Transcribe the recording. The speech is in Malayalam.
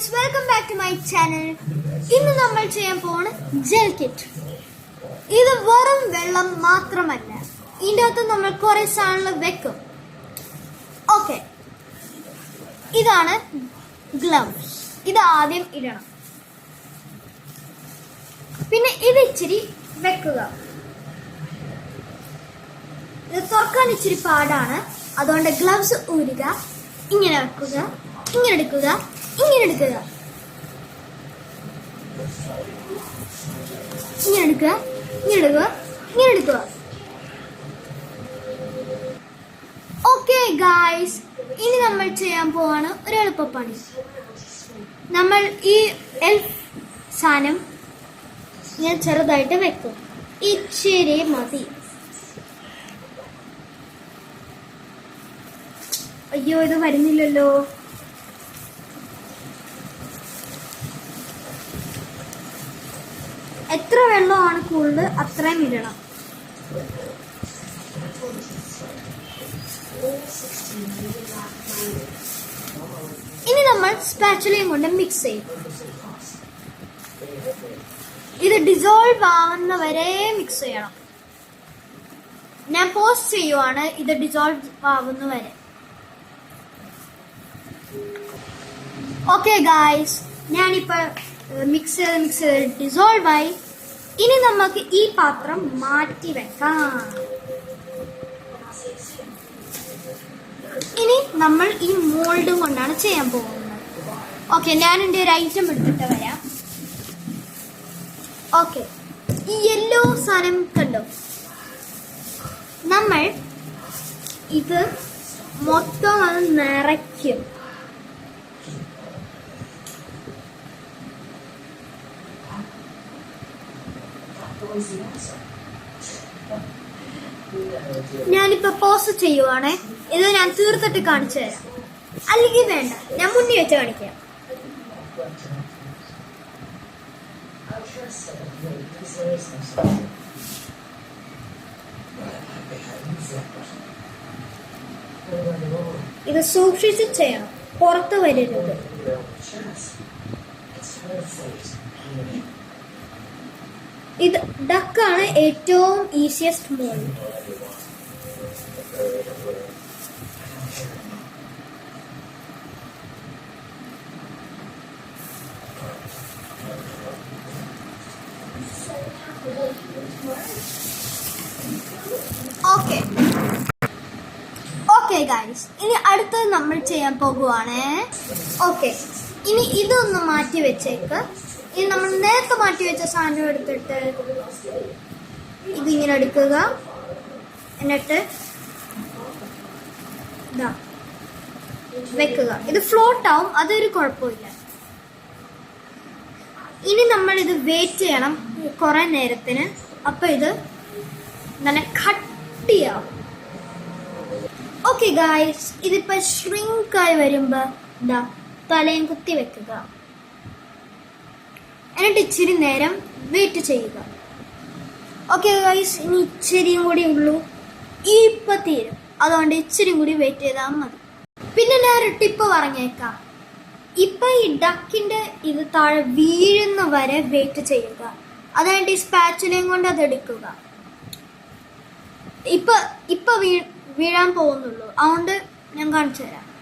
guys, welcome back to my channel. ഇന്ന് നമ്മൾ ചെയ്യാൻ പോവാണ് ജെൽ കിറ്റ്. ഇത് വെറും വെള്ളം മാത്രമല്ല, ഇതിന്റെ അകത്ത് നമ്മൾ കുറെ സാധനങ്ങൾ വെക്കും. ഓക്കെ, ഇതാണ് ഗ്ലൗസ്. ഇത് ആദ്യം ഇടണം. പിന്നെ ഇത് ഇച്ചിരി വെക്കുക. ഇത് തുറക്കാൻ ഇച്ചിരി പാടാണ്, അതുകൊണ്ട് ഗ്ലൗസ് ഊരുക. ഇങ്ങനെ വെക്കുക, ഇങ്ങനെ എടുക്കുക, ഇങ്ങനെ എടുക്കുക, ഇങ്ങനെ എടുക്കുക, ഇങ്ങനെ എടുക്കുക, ഇങ്ങനെ എടുക്കുക. ഓക്കെ ഗായ്സ്, ഇനി നമ്മൾ ചെയ്യാൻ പോവാണ് ഒരു എളുപ്പപ്പണി. നമ്മൾ ഈ സാധനം ഞാൻ ചെറുതായിട്ട് വെക്കും. ഇച്ചിരി മതി. അയ്യോ, ഇത് വരുന്നില്ലല്ലോ. എത്ര വെള്ളമാണ് കൂടുതൽ അത്രയും ഇടണം. ഇനി നമ്മൾ സ്പാച്ചുലയും കൊണ്ട് മിക്സ് ചെയ്യും. ഇത് ഡിസോൾവ് ആവുന്ന വരെ മിക്സ് ചെയ്യണം. ഞാൻ പോസ്റ്റ് ചെയ്യുവാണ് ഇത് ഡിസോൾവ് ആവുന്ന വരെ. ഓക്കെ ഗായ്സ്, ഞാനിപ്പോ മിക്സ് ചെയ്ത് ഡിസോൾവ് ആയി. ഇനി നമുക്ക് ഈ പാത്രം മാറ്റി വെക്കാം. ഇനി നമ്മൾ ഈ മോൾഡും കൊണ്ടാണ് ചെയ്യാൻ പോകുന്നത്. ഓക്കെ, ഞാൻ എൻ്റെ ഒരു ഐറ്റം എടുത്തിട്ട് വരാം. ഓക്കെ, ഈ യെല്ലോ സാധനം കണ്ടോ? നമ്മൾ ഇത് മൊത്തം അത് നിറയ്ക്കും. ഞാനിപ്പോ പോസ്റ്റ് ചെയ്യുവാണേ. ഇത് ഞാൻ തീർത്തിട്ട് കാണിച്ചു തരാം. അല്ലെങ്കിൽ വേണ്ട, ഞാൻ മുന്നിൽ വെച്ച് കാണിക്കാം. ഇത് സൂക്ഷിച്ച് ചെയ്യണം, പുറത്ത് വരരുത്. ഇത് ഡക്കാണ് ഏറ്റവും ഈസിയസ്റ്റ് മോൾഡ്. ഓക്കെ ഗൈസ്, ഇനി അടുത്തത് നമ്മൾ ചെയ്യാൻ പോകുവാണ്. ഓക്കെ, ഇനി ഇതൊന്ന് മാറ്റി വെച്ചേക്ക്. ഇനി നമ്മൾ നേരത്തെ മാറ്റി വെച്ച സാധനം എടുത്തിട്ട് ഇതിങ്ങനെ എടുക്കുക. എന്നിട്ട് ഇതാ വെക്കുക. ഇത് ഫ്ലോട്ട് ആവും, അതൊരു കുഴപ്പമില്ല. ഇനി നമ്മൾ ഇത് വെയിറ്റ് ചെയ്യണം കുറെ നേരത്തിന്. അപ്പൊ ഇത് നല്ല കട്ടിയാവും. ഓക്കെ ഗായ്സ്, ഇതിപ്പോ ഷ്രിങ്ക് ആയി വരുമ്പോ ഇതാ തലയും കുത്തി വെക്കുക. എന്നിട്ട് ഇച്ചിരി നേരം വെയിറ്റ് ചെയ്യുക. ഓക്കെ ഗൈസ്, ഇനി ഇച്ചിരിയും കൂടി ഉള്ളൂ. ഇപ്പൊ തീരും, അതുകൊണ്ട് ഇച്ചിരിയും കൂടി വെയിറ്റ് ചെയ്താൽ മതി. പിന്നെ ഞാൻ ഒരു ടിപ്പ് പറഞ്ഞേക്കാം. ഇപ്പൊ ഈ ഡക്കിന്റെ ഇത് താഴെ വീഴുന്ന വരെ വെയിറ്റ് ചെയ്യുക. അതായത് ഈ സ്പാച്ചുലയും കൊണ്ട് അത് എടുക്കുക. ഇപ്പൊ വീഴാൻ പോകുന്നുള്ളൂ, അതുകൊണ്ട് ഞാൻ കാണിച്ചു തരാം.